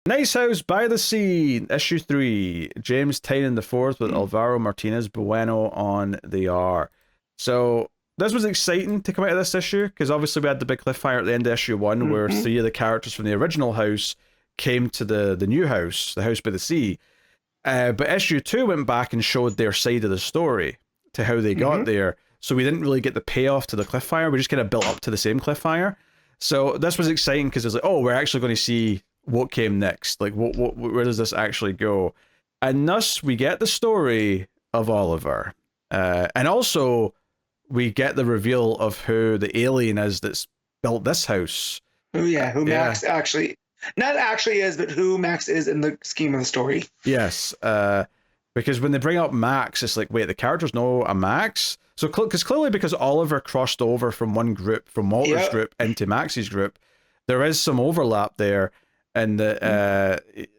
Nice House by the Sea, issue 3. James Tynion the fourth with Álvaro Martínez Bueno on the R. So this was exciting to come out of this issue because obviously we had the big cliffhanger at the end of issue 1 where 3 of the characters from the original house came to the new house, the House by the Sea. But issue 2 went back and showed their side of the story to how they got there. So we didn't really get the payoff to the cliffhanger. We just kind of built up to the same cliffhanger. So this was exciting because it's like, oh, we're actually going to see what came next. Like, where does this actually go? And thus, we get the story of Oliver. And also, we get the reveal of who the alien is that's built this house. Who Max actually... Not actually is, but who Max is in the scheme of the story. Yes. Because when they bring up Max, it's like, wait, the characters know a Max? So, because Oliver crossed over from one group, from Walter's group, into Max's group, there is some overlap there. And it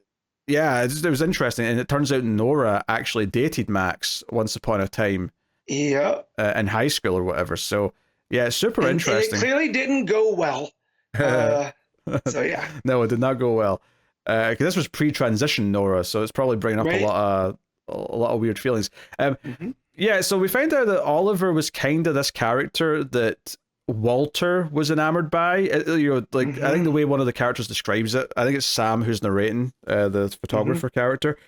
was interesting. And it turns out Nora actually dated Max once upon a time. Yeah. In high school or whatever. So, yeah, it's super interesting. It clearly didn't go well. So, yeah. No, it did not go well. Because this was pre-transition Nora, so it's probably bringing up a lot of weird feelings. Yeah, so we find out that Oliver was kind of this character that Walter was enamored by. I think the way one of the characters describes it, I think it's Sam who's narrating, the photographer character.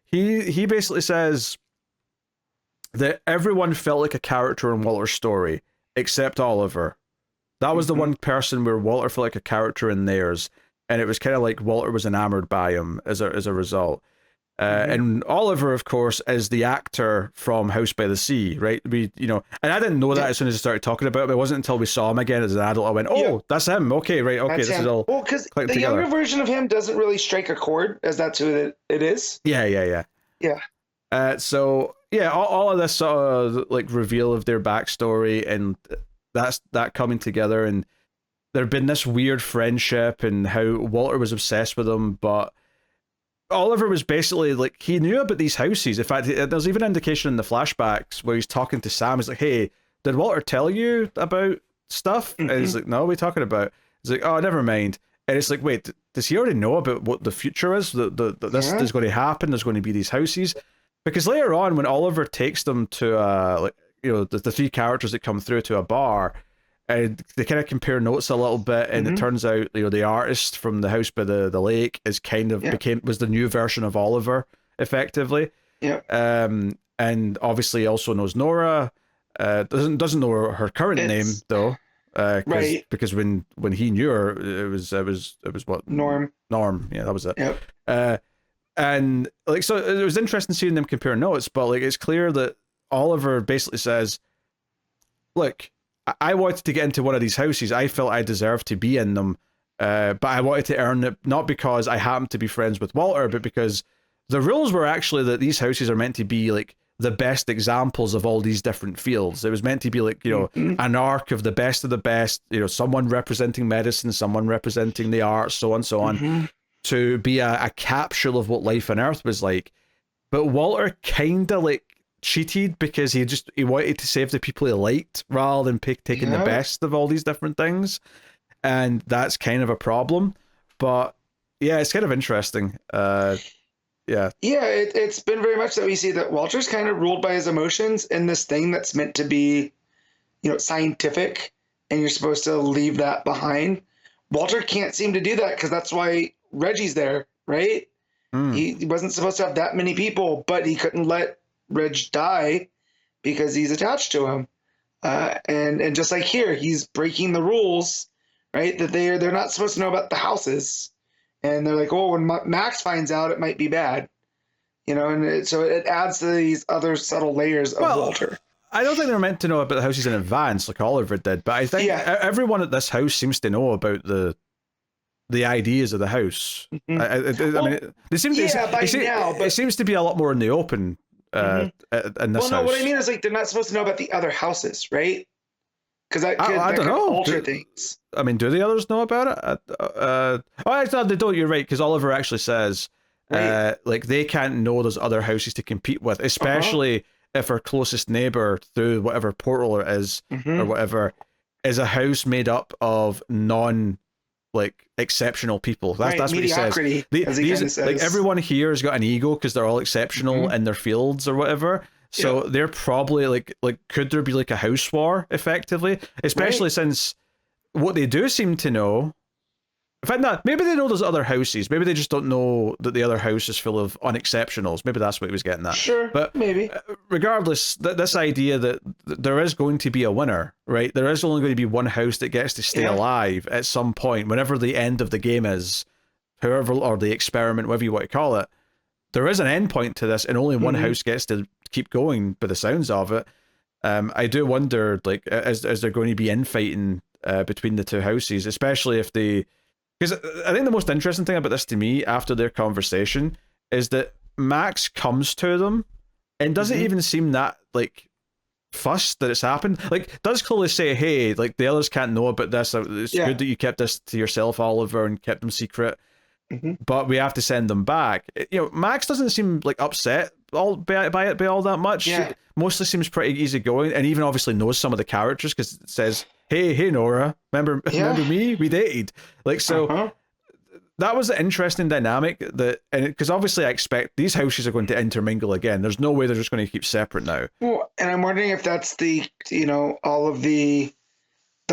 He basically says that everyone felt like a character in Walter's story except Oliver. That was the one person where Walter felt like a character in theirs, and it was kind of like Walter was enamored by him as a result. And Oliver, of course, is the actor from House by the Sea, right? And I didn't know that as soon as I started talking about him. It wasn't until we saw him again as an adult I went, "Oh, that's him. Okay, right, okay, that's this him. Is all." Well, because the younger version of him doesn't really strike a chord, as that's who it is. Yeah. So yeah, all of this sort of like reveal of their backstory and that coming together, and there'd been this weird friendship and how Walter was obsessed with him, but Oliver was basically like, he knew about these houses. In fact, there's even an indication in the flashbacks where he's talking to Sam. He's like, "Hey, did Walter tell you about stuff?" And he's like, "No, what are we talking about?" He's like, "Oh, never mind." And it's like, wait, does he already know about what the future is? That this is going to happen. There's going to be these houses. Because later on, when Oliver takes them to the 3 characters that come through to a bar, and they kind of compare notes a little bit, and it turns out the artist from the house by the lake is was the new version of Oliver, effectively. Yeah. And obviously also knows Nora. Doesn't know her current name though. Because when he knew her, it was what? Norm. Yeah, that was it. Yep. And like, so it was interesting seeing them compare notes, but like, it's clear that Oliver basically says, "Look, I wanted to get into one of these houses. I felt I deserved to be in them, but I wanted to earn it not because I happened to be friends with Walter, but because the rules were actually that these houses are meant to be like the best examples of all these different fields. It was meant to be like, an arc of the best, someone representing medicine, someone representing the arts, so on, so on, to be a capsule of what life on Earth was like. But Walter kind of like cheated because he wanted to save the people he liked rather than taking the best of all these different things, and that's kind of a problem. But yeah, it's kind of interesting. It's been very much that we see that Walter's kind of ruled by his emotions in this thing that's meant to be scientific, and you're supposed to leave that behind. Walter can't seem to do that because that's why Reggie's there, right? He wasn't supposed to have that many people, but he couldn't let Reg die because he's attached to him, and just like here, he's breaking the rules, right? That they're not supposed to know about the houses, and they're like, "Oh, when Max finds out, it might be bad," and so it adds to these other subtle layers of Walter. I don't think they're meant to know about the houses in advance like Oliver did, but I think everyone at this house seems to know about the ideas of the house. They seem to. It seems to be a lot more in the open. In this house. What I mean is like they're not supposed to know about the other houses, right? Because that could alter things. I mean, do the others know about it? They don't. You're right, because Oliver actually says, like they can't know there's other houses to compete with, especially if our closest neighbor through whatever portal it is or whatever is a house made up of like exceptional people. That's Right, that's what he says. mediocrity, as he kinda says. Like everyone here has got an ego because they're all exceptional in their fields or whatever. So they're probably like could there be like a house war effectively? Especially since what they do seem to know. In fact, no, maybe they know there's other houses. Maybe they just don't know that the other house is full of unexceptionals. Maybe that's what he was getting at. Sure, but maybe. Regardless, this idea that there is going to be a winner, right? There is only going to be one house that gets to stay alive at some point, whenever the end of the game is, however, or the experiment, whatever you want to call it. There is an end point to this, and only one house gets to keep going. By the sounds of it, I do wonder, like, is there going to be infighting between the two houses, especially if they. Because I think the most interesting thing about this to me after their conversation is that Max comes to them and doesn't even seem that like fussed that it's happened. Like, does clearly say, hey, like the others can't know about this. It's good that you kept this to yourself, Oliver, and kept them secret. But we have to send them back. You know, Max doesn't seem like upset by it all that much. It mostly seems pretty easygoing, and even obviously knows some of the characters because it says, "Hey, Nora, remember me? We dated." Like so. That was an interesting dynamic and because obviously I expect these houses are going to intermingle again. There's no way they're just going to keep separate now. Well, and I'm wondering if that's all of the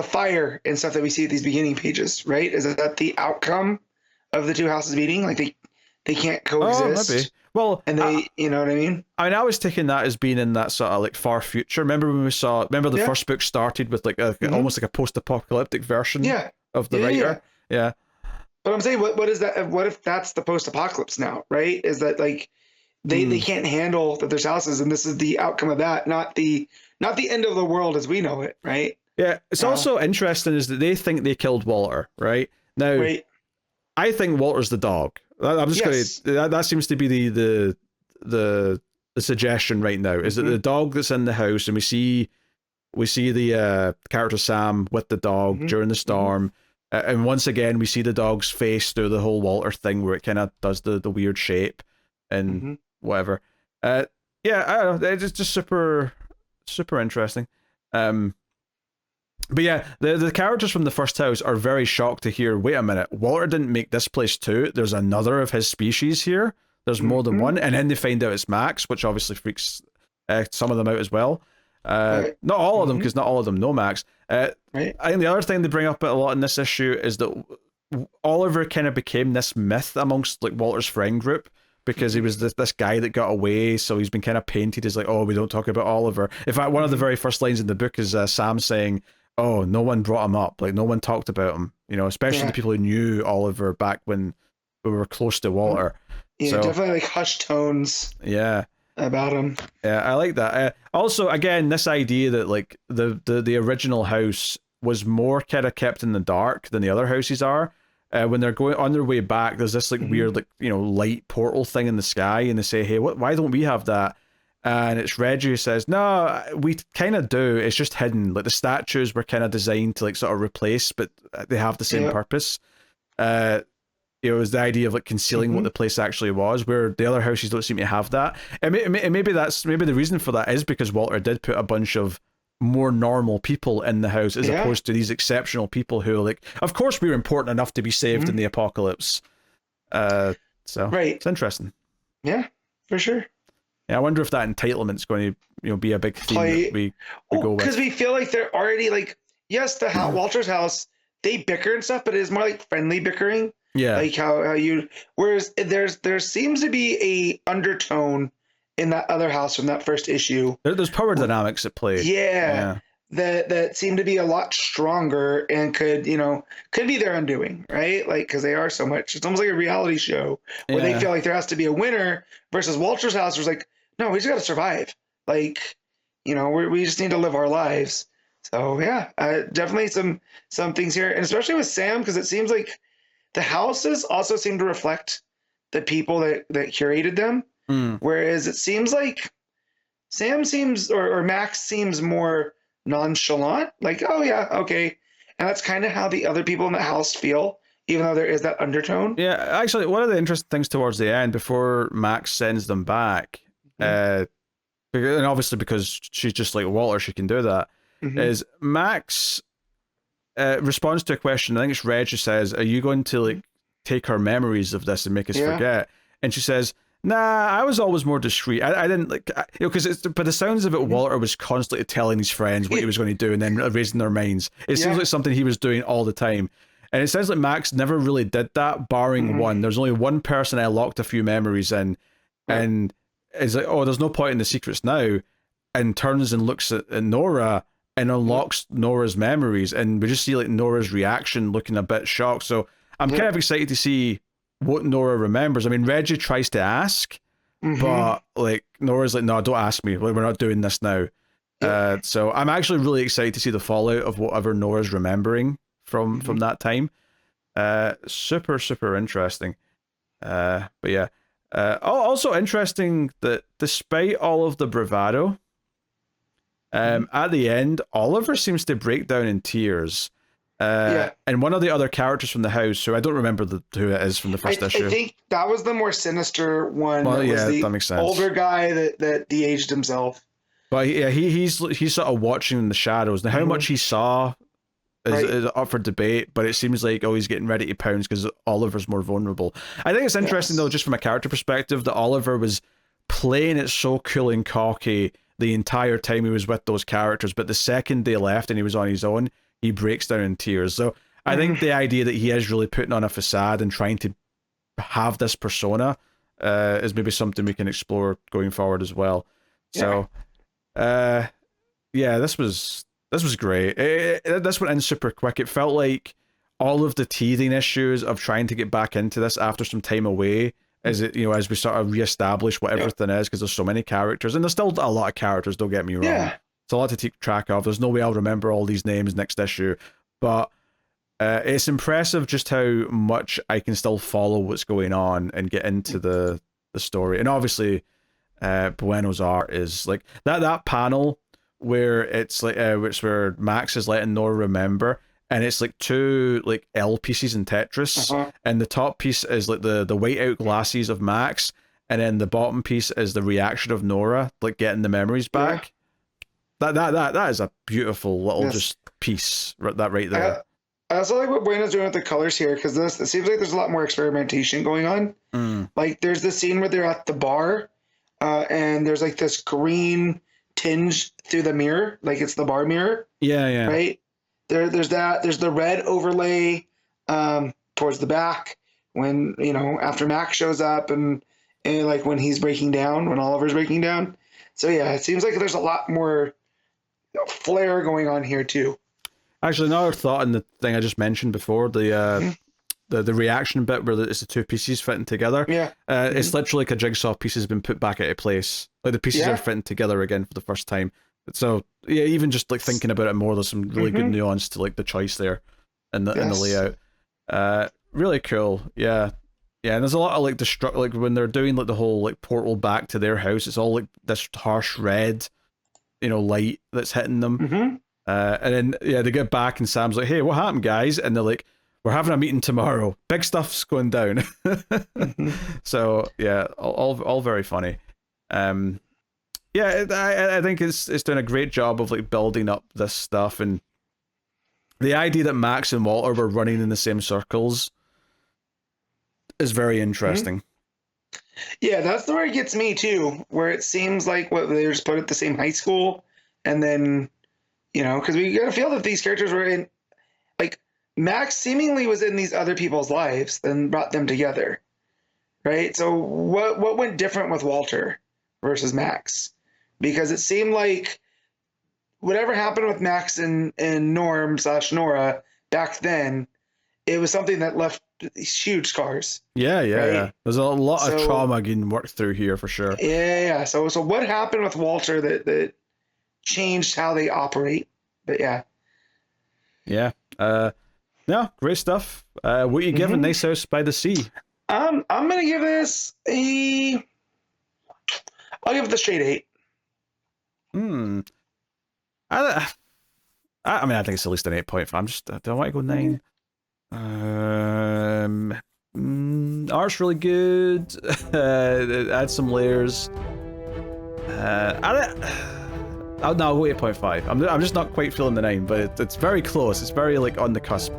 fire and stuff that we see at these beginning pages, right? Is that the outcome of the two houses meeting? Like they can't coexist. Oh, maybe. Well, and they, you know what I mean? I mean, I was taking that as being in that sort of like far future. Remember when we saw? Remember the first book started with like almost like a post-apocalyptic version of the writer. Yeah. But I'm saying, what is that? What if that's the post-apocalypse now? Right? Is that like they can't handle that there's houses, and this is the outcome of that, not the end of the world as we know it, right? Yeah. It's also interesting is that they think they killed Walter, right? Now, I think Walter's the dog. I'm just going to. That seems to be the suggestion right now. Is that the dog that's in the house, and we see the character Sam with the dog during the storm. And once again, we see the dog's face through the whole Walter thing where it kind of does the weird shape and whatever. I don't know. It's just super, super interesting. But yeah, the characters from the first house are very shocked to hear, wait a minute, Walter didn't make this place too. There's another of his species here. There's more than one. And then they find out it's Max, which obviously freaks some of them out as well. Not all of them, because not all of them know Max. I think the other thing they bring up a lot in this issue is that Oliver kind of became this myth amongst like Walter's friend group because he was this guy that got away, so he's been kind of painted as like, oh, we don't talk about Oliver. In fact, one of the very first lines in the book is Sam saying, oh, no one brought him up, like no one talked about him, you know, especially the people who knew Oliver back when we were close to Walter. So, definitely like hushed tones. About him. Yeah, I like that. Also, again, this idea that like the original house was more kind of kept in the dark than the other houses are. When they're going on their way back, there's this like weird like light portal thing in the sky, and they say, "Hey, why don't we have that?" And it's Reggie who says, "No, we kind of do. It's just hidden. Like the statues were kind of designed to like sort of replace, but they have the same purpose." It was the idea of like concealing what the place actually was, where the other houses don't seem to have that. And maybe the reason for that is because Walter did put a bunch of more normal people in the house as opposed to these exceptional people who like, of course we're important enough to be saved in the apocalypse. So it's interesting. Yeah, for sure. Yeah, I wonder if that entitlement's going to be a big theme that we go with. Because we feel like they're already like, yes, Walter's house, they bicker and stuff, but it is more like friendly bickering. Yeah, like how you. Whereas there seems to be a undertone in that other house from that first issue. There's power dynamics at play. Yeah, that seem to be a lot stronger and could be their undoing, right? Like because they are so much. It's almost like a reality show where they feel like there has to be a winner versus Walter's house was like, no, we just got to survive. Like, we just need to live our lives. So yeah, definitely some things here, and especially with Sam because it seems like. The houses also seem to reflect the people that curated them, whereas it seems like Sam seems or Max seems more nonchalant, like, oh yeah, okay, and that's kind of how the other people in the house feel, even though there is that undertone. Yeah, actually, one of the interesting things towards the end, before Max sends them back, and obviously because she's just like Walter, she can do that, is Max responds to a question. I think it's Reg who says, "Are you going to like take our memories of this and make us forget?" And she says, "Nah, I was always more discreet. I didn't like, because it's, but the sounds of it, Walter was constantly telling his friends what he was going to do and then raising their minds. It seems like something he was doing all the time. And it sounds like Max never really did that, barring one. There's only one person I locked a few memories in, and is like, oh, there's no point in the secrets now, and turns and looks at Nora and unlocks Nora's memories, and we just see like Nora's reaction, looking a bit shocked. So I'm kind of excited to see what Nora remembers. I mean, Reggie tries to ask, but like Nora's like, no, don't ask me. We're not doing this now. So I'm actually really excited to see the fallout of whatever Nora's remembering from that time. Super interesting. But yeah. Also interesting that despite all of the bravado, at the end, Oliver seems to break down in tears. And one of the other characters from the house, who I don't remember who it is from the first issue. I think that was the more sinister one. Well, was the that makes sense. Older guy that de-aged himself. But yeah, he's sort of watching in the shadows. Now, how much he saw is up for debate, but it seems like, oh, he's getting ready to pounce because Oliver's more vulnerable. I think it's interesting, though, just from a character perspective, that Oliver was playing it so cool and cocky the entire time he was with those characters, but the second they left and he was on his own, he breaks down in tears. So I think the idea that he is really putting on a facade and trying to have this persona is maybe something we can explore going forward as well. So, this was great. This went in super quick. It felt like all of the teething issues of trying to get back into this after some time away, as we sort of reestablish what everything is, because there's so many characters, and there's still a lot of characters, don't get me wrong. It's a lot to keep track of. There's no way I'll remember all these names next issue, but it's impressive just how much I can still follow what's going on and get into the story. And obviously, Bueno's art is like that panel where it's like where Max is letting Nora remember, and it's like two like L pieces in Tetris, and the top piece is like the whiteout glasses of Max, and then the bottom piece is the reaction of Nora, like getting the memories back. That is a beautiful little just piece right there. I also like what Bueno's doing with the colors here, because it seems like there's a lot more experimentation going on. Like there's the scene where they're at the bar, and there's like this green tinge through the mirror, like it's the bar mirror. Yeah. Right? There's that. There's the red overlay towards the back when, after Max shows up and like when he's breaking down, when Oliver's breaking down. So yeah, it seems like there's a lot more flair going on here too. Actually, another thought in the thing I just mentioned before, the reaction bit where it's the two pieces fitting together. It's literally like a jigsaw piece has been put back into place. Like the pieces are fitting together again for the first time. So yeah, even just like thinking about it more, there's some really good nuance to like the choice there in the layout. Really cool. Yeah. And there's a lot of like like when they're doing like the whole like portal back to their house, it's all like this harsh red, light that's hitting them. And then they get back and Sam's like, "Hey, what happened, guys?" And they're like, "We're having a meeting tomorrow. Big stuff's going down." So yeah, all very funny. I think it's doing a great job of like building up this stuff, and the idea that Max and Walter were running in the same circles is very interesting. Yeah, that's the where it gets me too, where it seems like they were just put at the same high school, and then because we got to feel that these characters were in, like Max seemingly was in these other people's lives and brought them together, right? So what went different with Walter versus Max? Because it seemed like whatever happened with Max and Norm/Nora back then, it was something that left these huge scars. Yeah. There's a lot of trauma getting worked through here for sure. Yeah. So what happened with Walter that changed how they operate? But yeah. Great stuff. What are you giving Nice House by the Sea? I'm gonna give this I'll give it the straight 8. I mean, I think it's at least an 8.5. Do I want to go 9? Art's really good. It adds some layers. No, I'll go 8.5. I'm just not quite feeling the 9, but it's very close. It's very like on the cusp.